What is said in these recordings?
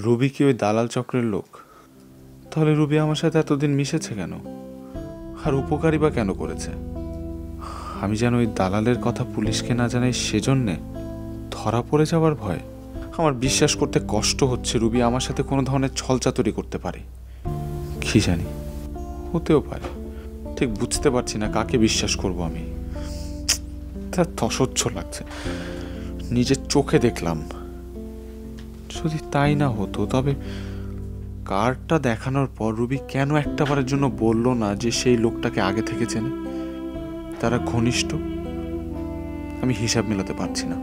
Ruby কি ওই দালাল চক্রের লোক? তাহলে রুবি আমার সাথে এতদিন মিশেছে কেন, আর উপকারী বা কেন করেছে? আমি যেন ওই দালালের কথা পুলিশকে না জানাই, সেজন্যে ধরা পড়ে যাওয়ার ভয়। আমার বিশ্বাস করতে কষ্ট হচ্ছে রুবি আমার সাথে কোনো ধরনের ছলচাতুরি করতে পারে। কি জানি, হতেও পারে। ঠিক বুঝতে পারছি না কাকে বিশ্বাস করব আমি। তার অসহ্য লাগছে, নিজের চোখে দেখলাম। যদি তাই না হতো, তবে কার্ডটা দেখানোর পর রুবি কেন একটাবারের জন্য বলল না যে সেই লোকটাকে আগে থেকে চেনে, তারা ঘনিষ্ঠ? আমি হিসাব মেলাতে পারছি না।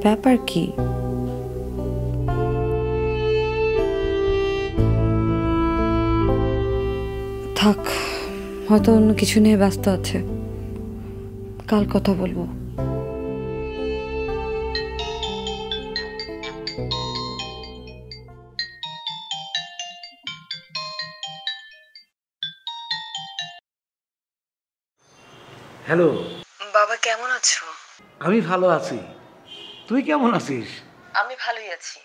ব্যাপার কি? থাক, হয়তো অন্য কিছু নিয়ে ব্যস্ত আছে, কাল কথা বলবো। হ্যালো বাবা, কেমন আছো? আমি ভালো আছি, তুই কেমন আছিস? আমি ভালোই আছি।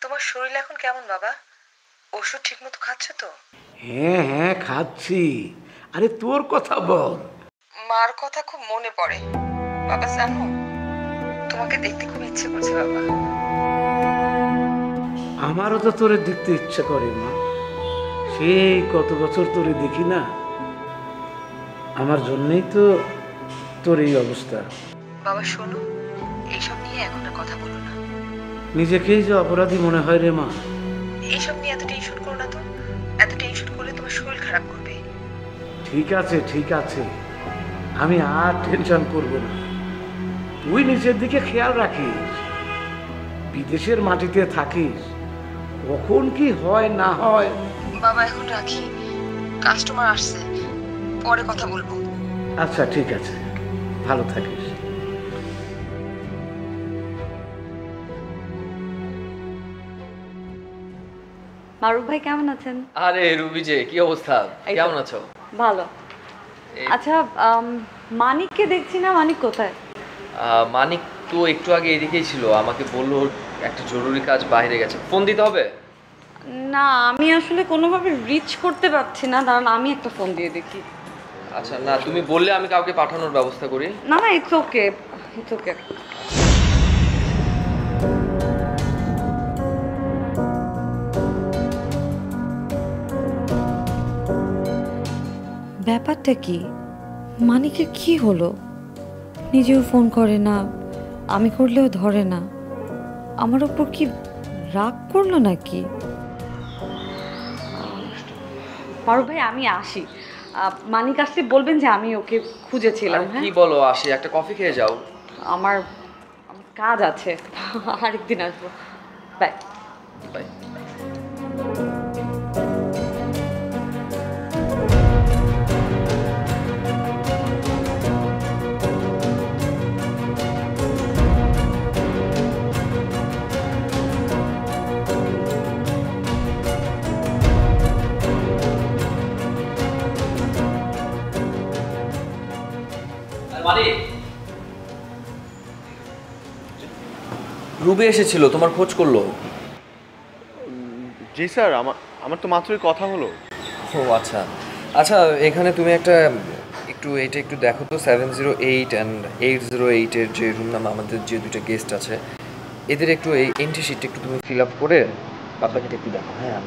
তোমার শরীর এখন কেমন বাবা? ওষুধ ঠিকমতো খাচ্ছ তো? হ্যাঁ হ্যাঁ খাচ্ছি। আরে তোর কথা বল। মার কথা খুব মনে পড়ে বাবা, জানো তোমাকে দেখতে খুব ইচ্ছে করছে বাবা। আমারও তো তোরে দেখতে ইচ্ছা করে মা, সেই কত বছর তোরে দেখি না। আমার জন্যই তো তোর এই অবস্থা। বাবা শোনো, এইসব নিয়ে এখন আর কথা বলো না। নিজেকেই যে অপরাধী মনে হয় রে মা। এইসব নিয়ে এত টেনশন করো না তো, এত টেনশন করলে তোমার শরীর খারাপ করবে। ঠিক আছে ঠিক আছে, আমি আর টেনশন করব না। তুই নিজের দিকে খেয়াল রাখিস, বিদেশের মাটিতে থাকিস, কখন কি হয় না হয়। বাবা এখন রাখি, কাস্টমার আসছে, পরে কথা বলবো। আচ্ছা ঠিক আছে, ভালো থাকিস। মারুফ ভাই কেমন আছেন? আরে রুবি যে, কি অবস্থা? কেমন আছো? ভালো। আচ্ছা, মানিককে দেখছি না, মানিক কোথায়? মানিক তো একটু আগে এদিকেই ছিল, আমাকে বললো একটা জরুরি কাজ বাইরে গেছে, ফোন দিতে হবে। না, আমি আসলে কোনোভাবে রিচ করতে পারছি না, কারণ আমি একটা ফোন দিয়ে দেখি। আচ্ছা, না তুমি বললে আমি কাউকে পাঠানোর ব্যবস্থা করি। না না, ইটস ওকে, ইটস ওকে। ব্যাপারটা কি? মানিকের কি হলো? নিজেও ফোন করে না, আমি করলেও ধরে না। আমার ওপর কি রাগ করলো নাকি? মারুফ ভাই, আমি আসি। মানিক আসলে বলবেন যে আমি ওকে খুঁজেছিলাম। আরে হ্যাঁ, কি বলো, আসি, একটা কফি খেয়ে যাও। আমার কাজ আছে, আরেকদিন আসবো। Bye bye. রুবি এসেছিল, তোমার খোঁজ করলো। জি স্যার, আমার তো মাত্রই কথা হলো। ও আচ্ছা আচ্ছা, এখানে তুমি এটা একটু দেখো তো, 708 অ্যান্ড 808-এর যে রুম নাম, আমাদের যে দুটো গেস্ট আছে, এদের একটু এই এন্ট্রি শিটটা একটু তুমি ফিল আপ করে বাপ্পাকে একটু দেখো। হ্যাঁ,